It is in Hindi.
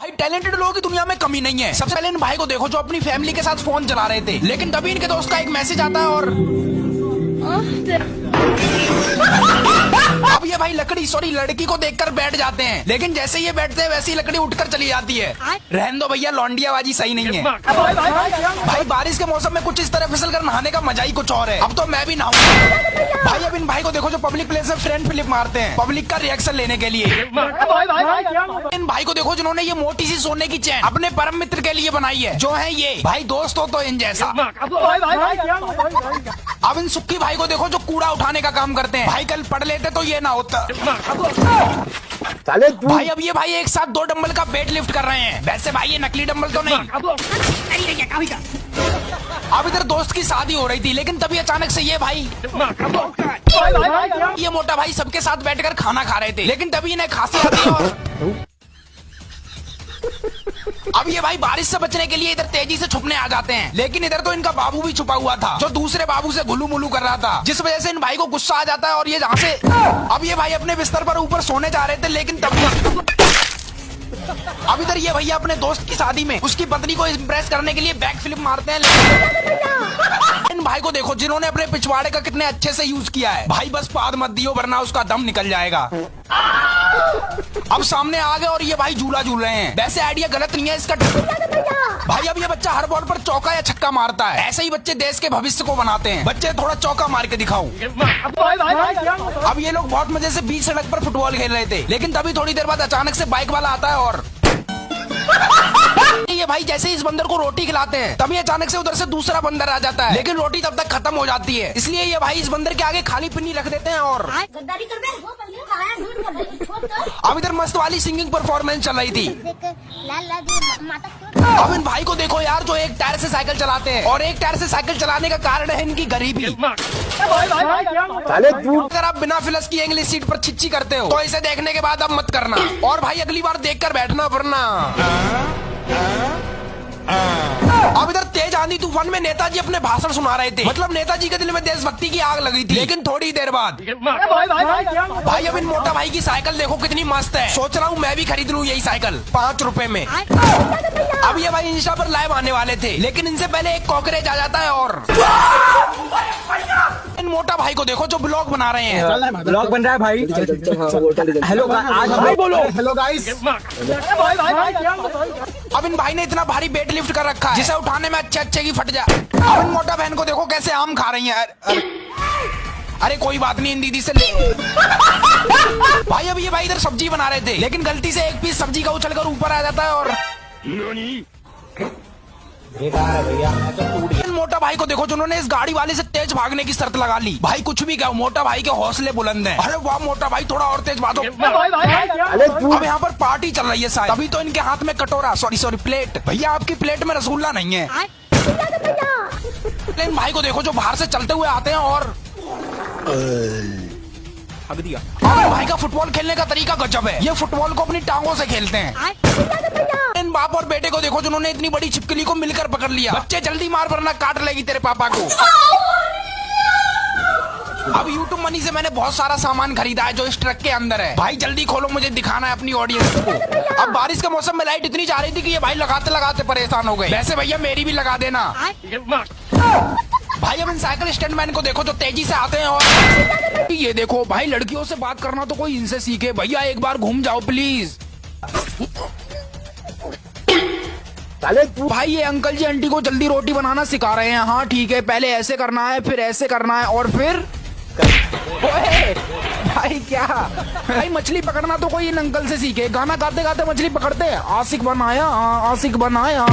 भाई टैलेंटेड लोगों की दुनिया में कमी नहीं है। सबसे पहले इन भाई को देखो जो अपनी फैमिली के साथ फोन चला रहे थे, लेकिन तभी इनके दोस्त का एक मैसेज आता है और अब ये भाई लड़की को देखकर बैठ जाते हैं, लेकिन जैसे ये बैठते हैं वैसे ही लकड़ी उठकर चली जाती है। रहने दो भैया, लौंडियाबाजी सही नहीं है। भाई बारिश के मौसम में कुछ इस तरह फिसल कर नहाने का मजा ही कुछ और है। अब तो मैं भी नहाऊंगा। भाई अब इन भाई को देखो जो पब्लिक प्लेस में फ्रंट फ्लिप मारते हैं पब्लिक का रिएक्शन लेने के लिए। इन भाई को देखो जिन्होंने ये मोटी सी सोने की चैन अपने परम मित्र के लिए बनाई है, जो है ये भाई दोस्त हो तो इन जैसा। अब इन सुक्की भाई को देखो जो कूड़ा उठाने का काम करते हैं। भाई कल पढ़ लेते तो ये ना होता। भाई अब ये भाई एक साथ 2 डंबल का वेट लिफ्ट कर रहे हैं। वैसे भाई ये नकली डंबल तो नहीं। अब इधर दोस्त की शादी हो रही थी, लेकिन तभी अचानक से ये भाई ये मोटा भाई सबके साथ बैठकर खाना खा रहे थे, लेकिन तभी इन्हें खांसी आती है और अब ये भाई बारिश से बचने के लिए इधर तेजी से छुपने आ जाते हैं, लेकिन इधर तो इनका बाबू भी छुपा हुआ था जो दूसरे बाबू से गुलू मुलू कर रहा था, जिस वजह से इन भाई को गुस्सा आ जाता है और ये जहाँ से अब ये भाई अपने बिस्तर पर ऊपर सोने जा रहे थे, लेकिन तभी अब इधर ये भैया अपने दोस्त की शादी में उसकी पत्नी को इम्प्रेस करने के लिए बैक फ्लिप मारते हैं। इन भाई को देखो जिन्होंने अपने पिछवाड़े का कितने अच्छे से यूज किया है। भाई बस पाद मत दियो वरना उसका दम निकल जाएगा। अब सामने आ गए और ये भाई झूला झूल रहे हैं। वैसे आइडिया गलत नहीं है इसका। भाई अब ये बच्चा हर बॉल पर चौका या छक्का मारता है। ऐसे ही बच्चे देश के भविष्य को बनाते हैं। बच्चे थोड़ा चौका मार के दिखाओ। अब ये लोग बहुत मजे से बीच सड़क पर फुटबॉल खेल रहे थे, लेकिन तभी थोड़ी देर बाद अचानक से बाइक वाला आता है और ये भाई जैसे इस बंदर को रोटी खिलाते हैं तभी अचानक से उधर से दूसरा बंदर आ जाता है, लेकिन रोटी तब तक खत्म हो जाती है, इसलिए ये भाई इस बंदर के आगे खाली पिन्नी रख देते हैं और अब इधर मस्त वाली सिंगिंग परफॉर्मेंस चल रही थी। अब इन भाई को देखो यार जो एक टायर से साइकिल चलाते हैं, और एक टायर से साइकिल चलाने का कारण है इनकी गरीबी। अगर आप बिना फिलस की इंग्लिश सीट पर छिच्ची करते हो तो इसे देखने के बाद अब मत करना, और भाई अगली बार देखकर बैठना वरना। अब इधर तेज आंधी तूफान में नेताजी अपने भाषण सुना रहे थे, मतलब नेताजी के दिल में देशभक्ति की आग लगी थी, लेकिन थोड़ी देर बाद भाई अब इन मोटा भाई की साइकिल देखो कितनी मस्त है। सोच रहा हूँ मैं भी खरीद लूँ यही साइकिल 5 रुपए में। अब ये भाई इंस्टा पर लाइव आने वाले थे, लेकिन इनसे पहले एक कॉकरेज आ जाता है और इन मोटा भाई को देखो जो ब्लॉग बना रहे हैं। ब्लॉग बन रहा है भाई। हेलो आज भाई बोलो हेलो गाइस। अब इन भाई ने इतना भारी वेट लिफ्ट कर रखा है जिसे उठाने में अच्छे की फट जाए। अब इन मोटा बहन को देखो कैसे आम खा रही है। अरे कोई बात नहीं, इन दीदी से ले। भाई अब ये भाई इधर सब्जी बना रहे थे, लेकिन गलती से एक पीस सब्जी का उछलकर ऊपर आ जाता है और इन मोटा भाई को देखो जिन्होंने इस गाड़ी वाले से तेज भागने की शर्त लगा ली। भाई कुछ भी कहो मोटा भाई के हौसले बुलंद हैं। अरे वाह मोटा भाई थोड़ा और तेज भागो। अब यहाँ पर पार्टी चल रही है शायद, तभी तो इनके हाथ में कटोरा सॉरी प्लेट। भैया आपकी प्लेट में रसगुल्ला नहीं है। इन भाई को देखो जो बाहर से चलते हुए आते हैं और दिया। भाई का फुटबॉल खेलने का तरीका गजब है। ये फुटबॉल को अपनी टांगों से खेलते हैं। इन बाप और बेटे को देखो जिन्होंने इतनी बड़ी छिपकली को मिलकर पकड़ लिया। बच्चे जल्दी मार वरना काट लेगी तेरे पापा को। अब YouTube मनी से मैंने बहुत सारा सामान खरीदा है जो इस ट्रक के अंदर है। भाई जल्दी खोलो, मुझे दिखाना है अपनी ऑडियंस को। अब बारिश के मौसम में लाइट इतनी जा रही थी कि ये भाई लगाते लगाते परेशान हो गए। वैसे भैया मेरी भी लगा देना। भाई अब इन साइकिल स्टैंडमैन को देखो जो तेजी से आते हैं और ये देखो भाई लड़कियों से बात करना तो कोई इनसे सीखे। भैया एक बार घूम जाओ प्लीज। भाई ये अंकल जी आंटी को जल्दी रोटी बनाना सिखा रहे हैं। हाँ ठीक है, पहले ऐसे करना है फिर ऐसे करना है और फिर ओए भाई क्या भाई मछली पकड़ना तो कोई इन अंकल से सीखे। गाना गाते गाते मछली पकड़ते हैं। आशिक बनाया आशिक बनाया।